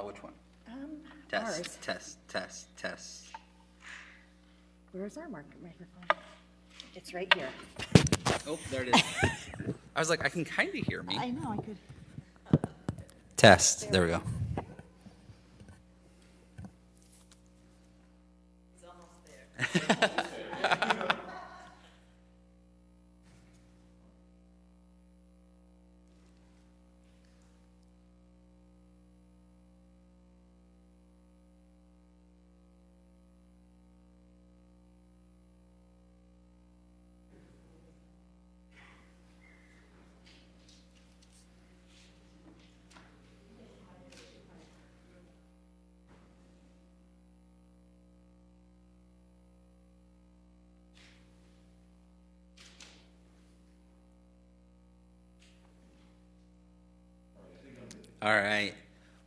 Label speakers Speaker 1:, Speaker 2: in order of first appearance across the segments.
Speaker 1: Which one?
Speaker 2: Ours.
Speaker 1: Test.
Speaker 2: Where's our microphone? It's right here.
Speaker 1: Oh, there it is. I was like, I can kind of hear me.
Speaker 2: I know, I could.
Speaker 1: Test. There we go.
Speaker 3: He's almost there.
Speaker 1: All right.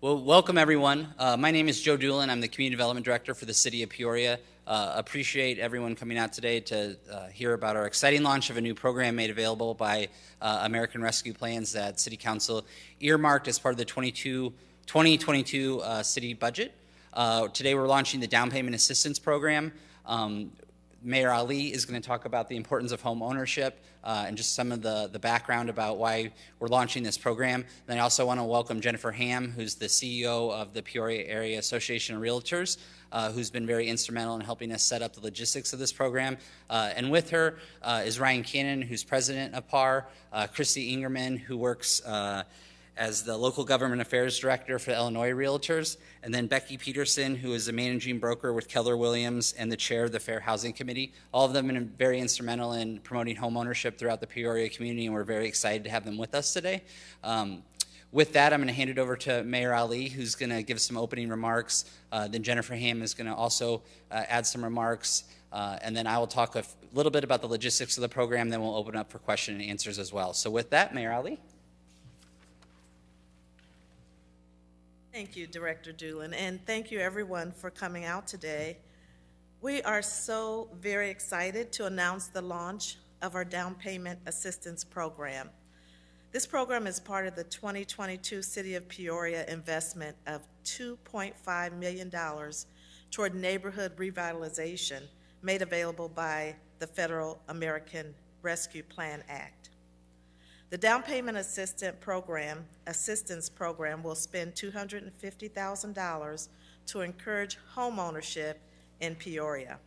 Speaker 1: Well, welcome everyone. My name is Joe Doolin. I'm the Community Development Director for the City of Peoria. Appreciate everyone coming out today to hear about our exciting launch of a new program made available by American Rescue Plans that City Council earmarked as part of the 2022 city budget. Today we're launching the Down Payment Assistance Program. Mayor Ali is going to talk about the importance of home ownership and just some of the background about why we're launching this program. Then I also want to welcome Jennifer Hamm, who's the CEO of the Peoria Area Association of Realtors, who's been very instrumental in helping us set up the logistics of this program. And with her is Ryan Cannon, who's president of PAR, Christy Ingerman, who works as the local government affairs director for Illinois Realtors, and then Becky Peterson, who is a managing broker with Keller Williams and the chair of the Fair Housing Committee. All of them have been very instrumental in promoting home ownership throughout the Peoria community, and we're very excited to have them with us today. With that, I'm going to hand it over to Mayor Ali, who's going to give some opening remarks. Then Jennifer Hamm is going to also add some remarks. And then I will talk a little bit about the logistics of the program, then we'll open up for question and answers as well. So with that, Mayor Ali.
Speaker 3: Thank you, Director Doolin, and thank you everyone for coming out today. We are so very excited to announce the launch of our Down Payment Assistance Program. This program is part of the 2022 City of Peoria investment of $2.5 million toward neighborhood revitalization made available by the Federal American Rescue Plan Act. The Down Payment Assistance Program will spend $250,000 to encourage homeownership in Peoria.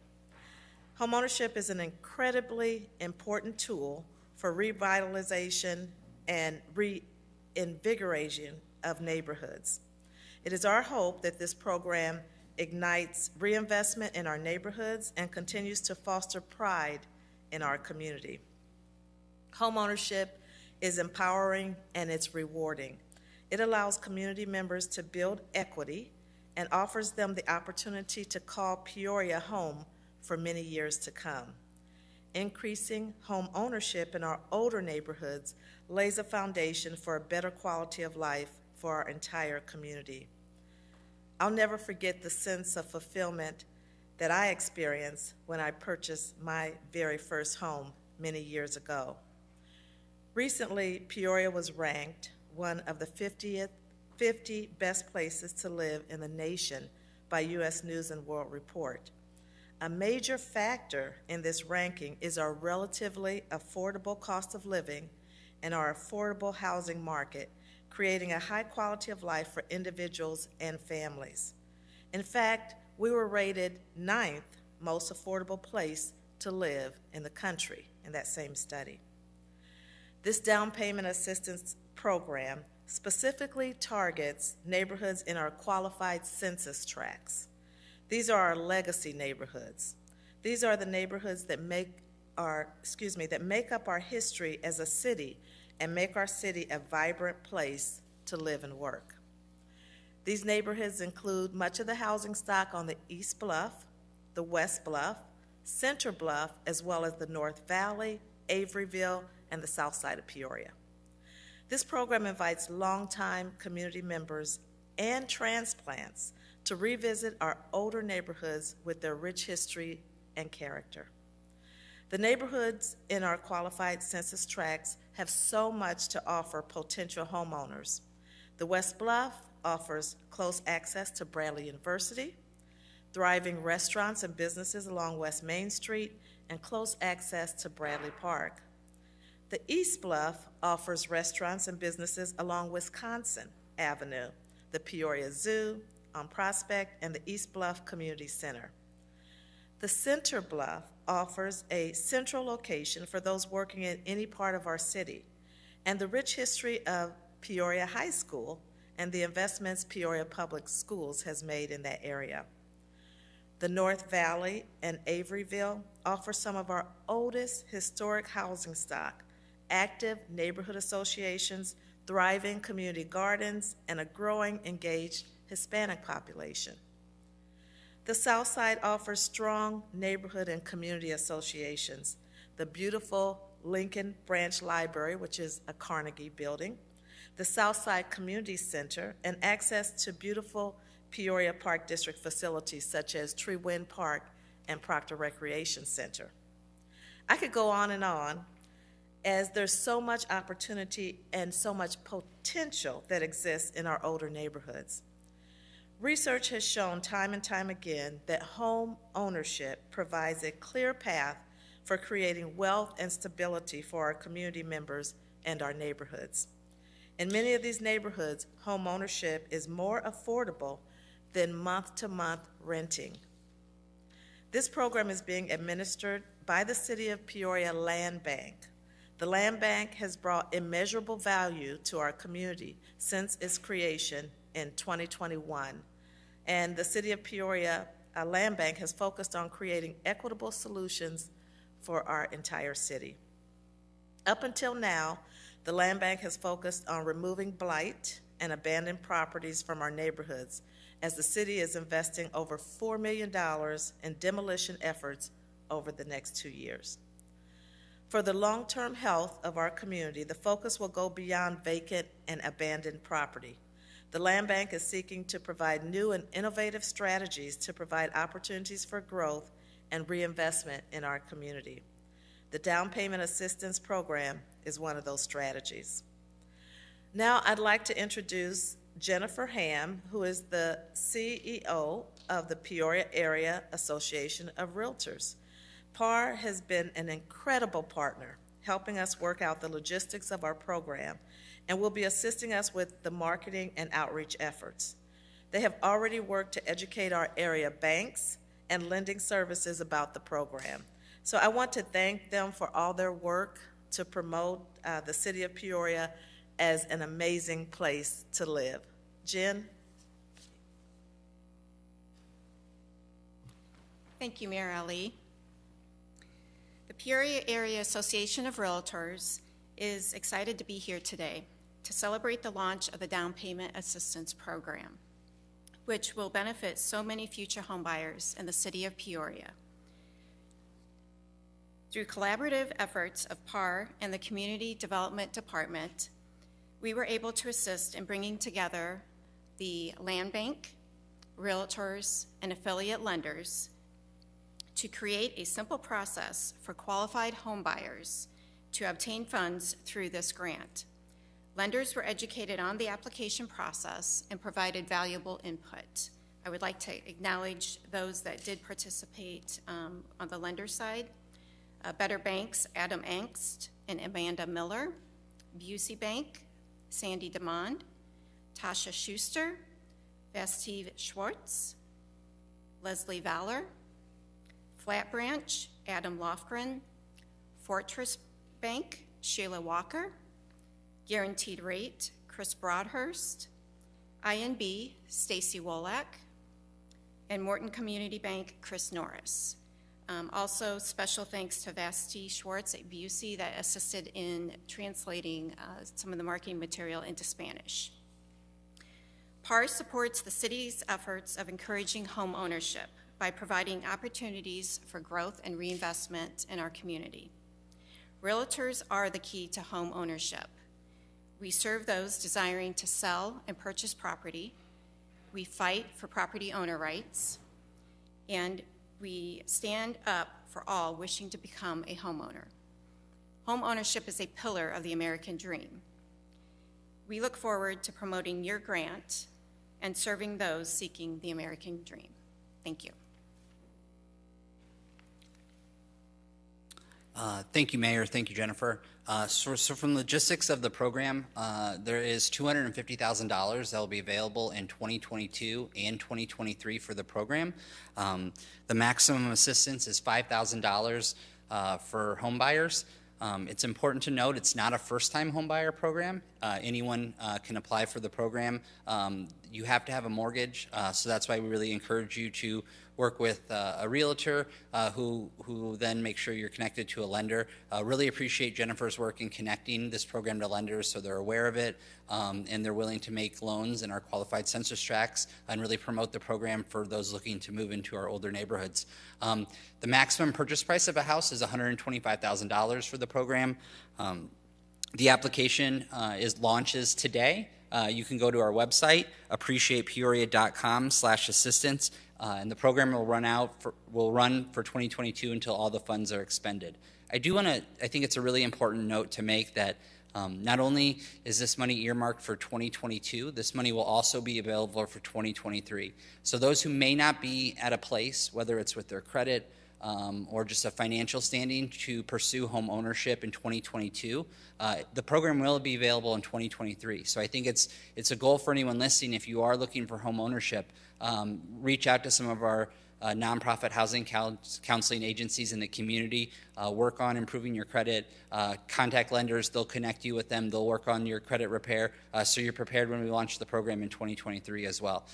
Speaker 3: Homeownership is an incredibly important tool for revitalization and reinvigoration of neighborhoods. It is our hope that this program ignites reinvestment in our neighborhoods and continues to foster pride in our community. Homeownership is empowering and it's rewarding. It allows community members to build equity and offers them the opportunity to call Peoria home for many years to come. Increasing home ownership in our older neighborhoods lays a foundation for a better quality of life for our entire community. I'll never forget the sense of fulfillment that I experienced when I purchased my very first home many years ago. Recently, Peoria was ranked one of the 50 best places to live in the nation by U.S. News and World Report. A major factor in this ranking is our relatively affordable cost of living and our affordable housing market, creating a high quality of life for individuals and families. In fact, we were rated 9th most affordable place to live in the country in that same study. This down payment assistance program specifically targets neighborhoods in our qualified census tracts. These are our legacy neighborhoods. These are the neighborhoods that make up our history as a city and make our city a vibrant place to live and work. These neighborhoods include much of the housing stock on the East Bluff, the West Bluff, Center Bluff, as well as the North Valley, Averyville, and the south side of Peoria. This program invites longtime community members and transplants to revisit our older neighborhoods with their rich history and character. The neighborhoods in our qualified census tracts have so much to offer potential homeowners. The West Bluff offers close access to Bradley University, thriving restaurants and businesses along West Main Street, and close access to Bradley Park. The East Bluff offers restaurants and businesses along Wisconsin Avenue, the Peoria Zoo on Prospect, and the East Bluff Community Center. The Center Bluff offers a central location for those working in any part of our city, and the rich history of Peoria High School and the investments Peoria Public Schools has made in that area. The North Valley and Averyville offer some of our oldest historic housing stock, active neighborhood associations, thriving community gardens, and a growing, engaged Hispanic population. The South Side offers strong neighborhood and community associations, the beautiful Lincoln Branch Library, which is a Carnegie building, the South Side Community Center, and access to beautiful Peoria Park District facilities such as Tree Wind Park and Proctor Recreation Center. I could go on, as there's so much opportunity and so much potential that exists in our older neighborhoods. Research has shown time and time again that home ownership provides a clear path for creating wealth and stability for our community members and our neighborhoods. In many of these neighborhoods, home ownership is more affordable than month-to-month renting. This program is being administered by the City of Peoria Land Bank. The Land Bank has brought immeasurable value to our community since its creation in 2021. And the City of Peoria Land Bank has focused on creating equitable solutions for our entire city. Up until now, the Land Bank has focused on removing blight and abandoned properties from our neighborhoods, as the city is investing over $4 million in demolition efforts over the next 2 years. For the long-term health of our community, the focus will go beyond vacant and abandoned property. The Land Bank is seeking to provide new and innovative strategies to provide opportunities for growth and reinvestment in our community. The Down Payment Assistance Program is one of those strategies. Now I'd like to introduce Jennifer Hamm, who is the CEO of the Peoria Area Association of Realtors. PAR has been an incredible partner, helping us work out the logistics of our program, and will be assisting us with the marketing and outreach efforts. They have already worked to educate our area banks and lending services about the program. So I want to thank them for all their work to promote the City of Peoria as an amazing place to live. Jen?
Speaker 4: Thank you, Mayor Ali. The Peoria Area Association of Realtors is excited to be here today to celebrate the launch of the Down Payment Assistance Program, which will benefit so many future homebuyers in the city of Peoria. Through collaborative efforts of PAR and the Community Development Department, we were able to assist in bringing together the Land Bank, Realtors, and affiliate lenders to create a simple process for qualified homebuyers to obtain funds through this grant. Lenders were educated on the application process and provided valuable input. I would like to acknowledge those that did participate on the lender side. Better Banks, Adam Angst and Amanda Miller. Busey Bank, Sandy DeMond. Tasha Schuster, Vastive Schwartz, Leslie Valor. Flat Branch, Adam Lofgren. Fortress Bank, Sheila Walker. Guaranteed Rate, Chris Broadhurst. INB, Stacy Wolak. And Morton Community Bank, Chris Norris. Also, special thanks to Vasti Schwartz at Busey that assisted in translating some of the marketing material into Spanish. PAR supports the city's efforts of encouraging home ownership by providing opportunities for growth and reinvestment in our community. Realtors are the key to home ownership. We serve those desiring to sell and purchase property. We fight for property owner rights, and we stand up for all wishing to become a homeowner. Home ownership is a pillar of the American dream. We look forward to promoting your grant and serving those seeking the American dream. Thank you.
Speaker 1: Thank you, Mayor. Thank you, Jennifer. So from the logistics of the program, there is $250,000 that will be available in 2022 and 2023 for the program. The maximum assistance is $5,000 for home buyers. It's important to note it's not a first-time home buyer program. Anyone can apply for the program. You have to have a mortgage, so that's why we really encourage you to work with a realtor who then make sure you're connected to a lender. Really appreciate Jennifer's work in connecting this program to lenders so they're aware of it and they're willing to make loans in our qualified census tracts and really promote the program for those looking to move into our older neighborhoods. The maximum purchase price of a house is $125,000 for the program. The application launches today. You can go to our website, appreciatepeoria.com/assistance, and the program will run for 2022 until all the funds are expended. I think it's a really important note to make that not only is this money earmarked for 2022, this money will also be available for 2023. So those who may not be at a place, whether it's with their credit or just a financial standing to pursue home ownership in 2022, the program will be available in 2023. So I think it's a goal for anyone listening. If you are looking for home ownership, reach out to some of our nonprofit housing counseling agencies in the community, work on improving your credit, contact lenders, they'll connect you with them, they'll work on your credit repair, so you're prepared when we launch the program in 2023 as well.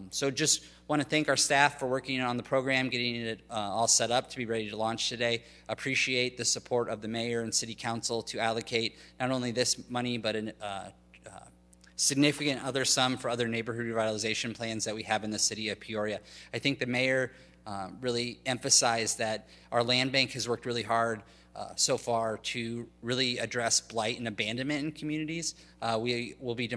Speaker 1: So just want to thank our staff for working on the program, getting it all set up to be ready to launch today. Appreciate the support of the mayor and city council to allocate not only this money, but significant other sum for other neighborhood revitalization plans that we have in the city of Peoria. I think the mayor really emphasized that our land bank has worked really hard so far to really address blight and abandonment in communities. We will be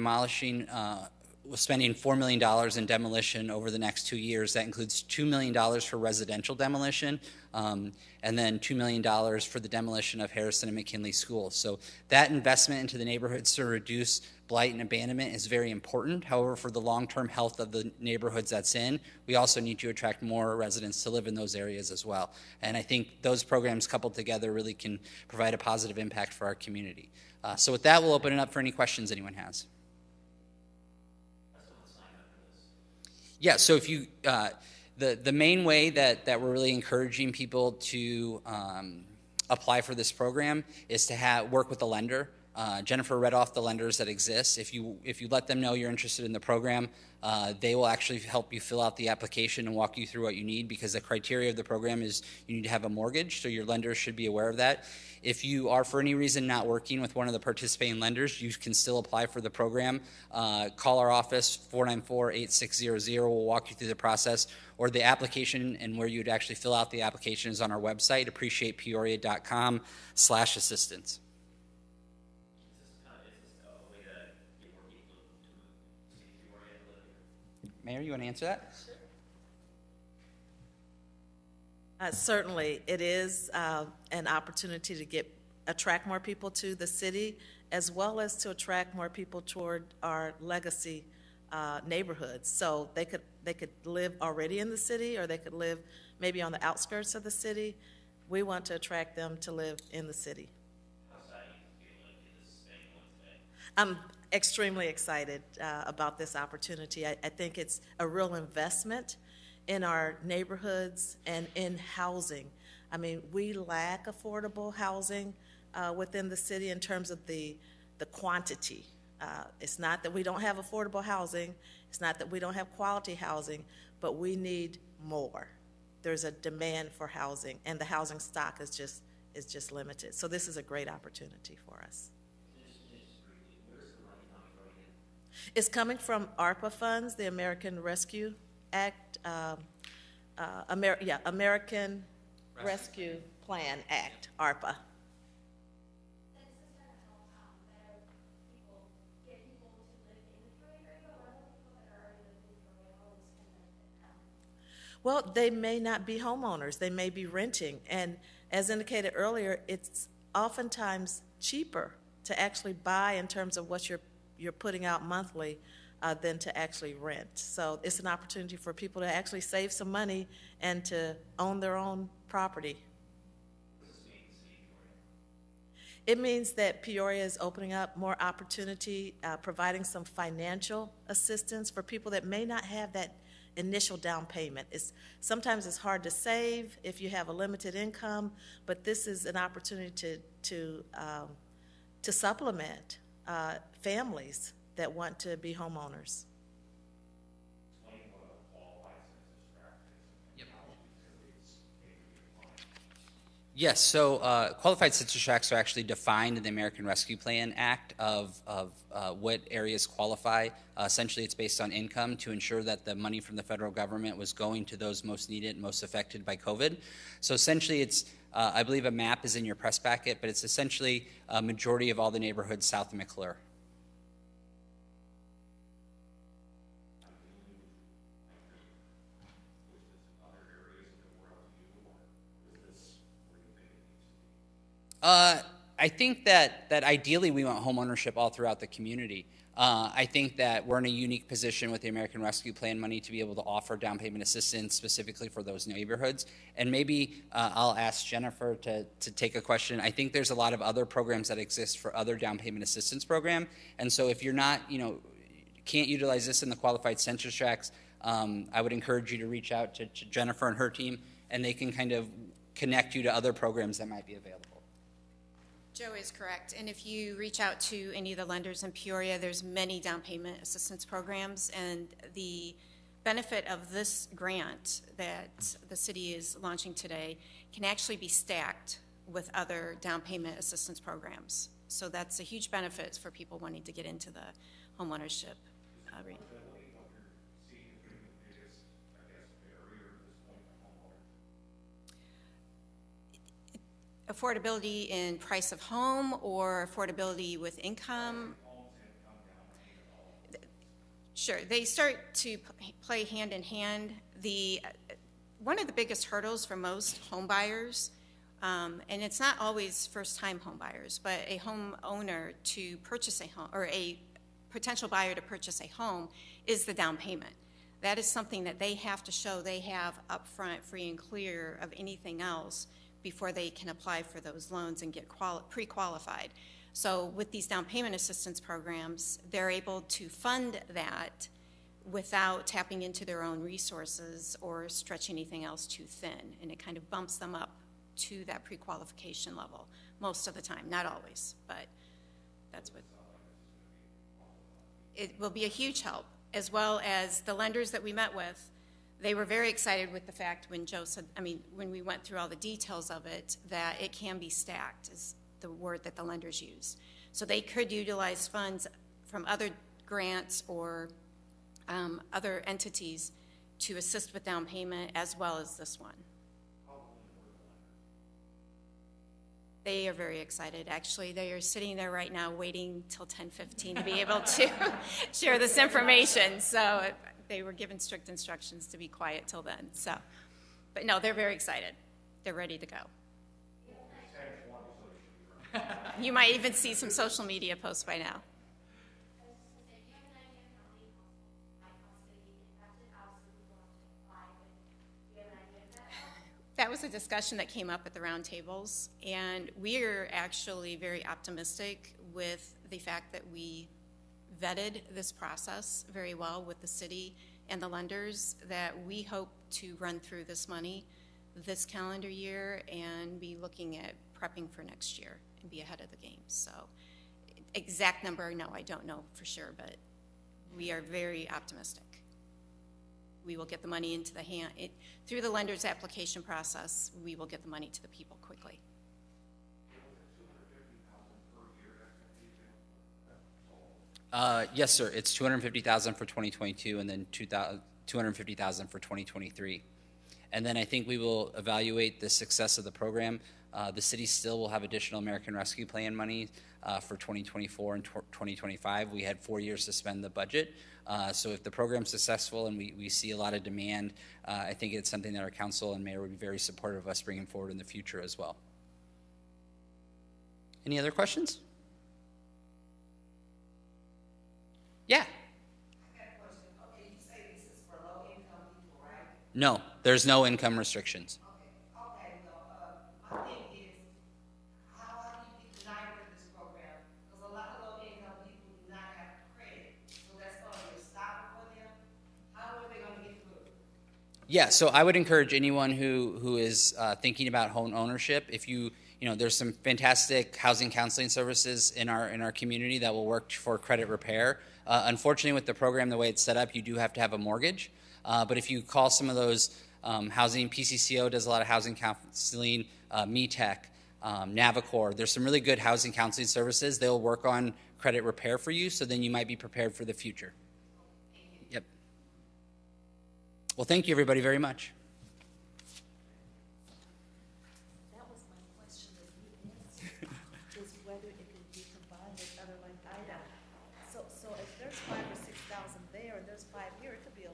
Speaker 1: spending $4 million in demolition over the next 2 years. That includes $2 million for residential demolition, and then $2 million for the demolition of Harrison and McKinley schools. So that investment into the neighborhoods to reduce blight and abandonment is very important. However, for the long-term health of the neighborhoods that's in, we also need to attract more residents to live in those areas as well. And I think those programs coupled together really can provide a positive impact for our community. So with that, we'll open it up for any questions anyone has. Yeah, so if you, the main way that we're really encouraging people to apply for this program is to work with a lender. Jennifer read off the lenders that exist. If you let them know you're interested in the program, they will actually help you fill out the application and walk you through what you need, because the criteria of the program is you need to have a mortgage, so your lender should be aware of that. If you are for any reason not working with one of the participating lenders, you can still apply for the program. Call our office, 494-8600. We'll walk you through the process, or the application and where you'd actually fill out the application is on our website, appreciatepeoria.com/assistance. Mayor, you want to answer that?
Speaker 3: Certainly, it is an opportunity to attract more people to the city, as well as to attract more people toward our legacy neighborhoods. So they could live already in the city, or they could live maybe on the outskirts of the city. We want to attract them to live in the city. I'm extremely excited about this opportunity. I think it's a real investment in our neighborhoods and in housing. I mean, we lack affordable housing within the city in terms of the quantity. It's not that we don't have affordable housing, it's not that we don't have quality housing, but we need more. There's a demand for housing, and the housing stock is just limited. So this is a great opportunity for us. It's coming from ARPA funds, the American Rescue Act, American Rescue Plan Act, ARPA. Well, they may not be homeowners. They may be renting. And as indicated earlier, it's oftentimes cheaper to actually buy in terms of what you're putting out monthly than to actually rent. So it's an opportunity for people to actually save some money and to own their own property. It means that Peoria is opening up more opportunity, providing some financial assistance for people that may not have that initial down payment. Sometimes it's hard to save if you have a limited income, but this is an opportunity to supplement families that want to be homeowners.
Speaker 1: Yes, so qualified census tracts are actually defined in the American Rescue Plan Act of what areas qualify. Essentially, it's based on income to ensure that the money from the federal government was going to those most needed, most affected by COVID. So essentially, it's I believe a map is in your press packet, but it's essentially a majority of all the neighborhoods south of McClure. I think that ideally we want homeownership all throughout the community. I think that we're in a unique position with the American Rescue Plan money to be able to offer down payment assistance specifically for those neighborhoods. And maybe I'll ask Jennifer to take a question. I think there's a lot of other programs that exist for other down payment assistance program. And so if you're not, can't utilize this in the qualified census tracts, I would encourage you to reach out to Jennifer and her team, and they can kind of connect you to other programs that might be available.
Speaker 4: Joe is correct, and if you reach out to any of the lenders in Peoria, there's many down payment assistance programs, and the benefit of this grant that the city is launching today can actually be stacked with other down payment assistance programs. So that's a huge benefit for people wanting to get into the homeownership arena. Affordability in price of home or affordability with income? Sure, they start to play hand in hand. One of the biggest hurdles for most home buyers, and it's not always first-time home buyers, but a homeowner to purchase a home, or a potential buyer to purchase a home, is the down payment. That is something that they have to show they have upfront, free and clear of anything else, before they can apply for those loans and get pre-qualified. So with these down payment assistance programs, they're able to fund that without tapping into their own resources or stretch anything else too thin. And it kind of bumps them up to that pre-qualification level most of the time, not always, but that's what. It will be a huge help, as well as the lenders that we met with. They were very excited with the fact when Joe said, when we went through all the details of it, that it can be stacked, is the word that the lenders use. So they could utilize funds from other grants or other entities to assist with down payment, as well as this one. They are very excited. Actually, they are sitting there right now waiting till 10:15 to be able to share this information. So they were given strict instructions to be quiet till then. So, but no, they're very excited. They're ready to go. You might even see some social media posts by now. That was a discussion that came up at the roundtables, and we are actually very optimistic with the fact that we vetted this process very well with the city and the lenders, that we hope to run through this money this calendar year and be looking at prepping for next year and be ahead of the game. So exact number, no, I don't know for sure, but we are very optimistic. We will get the money into the hand, through the lender's application process, we will get the money to the people quickly.
Speaker 1: Yes, sir. It's $250,000 for 2022, and then $250,000 for 2023. And then I think we will evaluate the success of the program. The city still will have additional American Rescue Plan money for 2024 and 2025. We had 4 years to spend the budget. So if the program's successful and we see a lot of demand, I think it's something that our council and mayor would be very supportive of us bringing forward in the future as well. Any other questions? Yeah.
Speaker 5: I
Speaker 1: No, there's no income restrictions.
Speaker 5: Okay, well, my thing is, how do you get denied with this program? Because a lot of low-income people do not have credit, so that's gonna be a stopper for them. How are they gonna get through?
Speaker 1: Yeah, so I would encourage anyone who is thinking about home ownership, if there's some fantastic housing counseling services in our community that will work for credit repair. Unfortunately, with the program, the way it's set up, you do have to have a mortgage. But if you call some of those housing, PCCO does a lot of housing counseling, METEC, Navicor, there's some really good housing counseling services. They'll work on credit repair for you, so then you might be prepared for the future. Yep. Well, thank you, everybody, very much.
Speaker 3: That was my question that you answered, is whether it could be combined with other like items. So if there's 5,000 or 6,000 there and there's 5 here, it could be a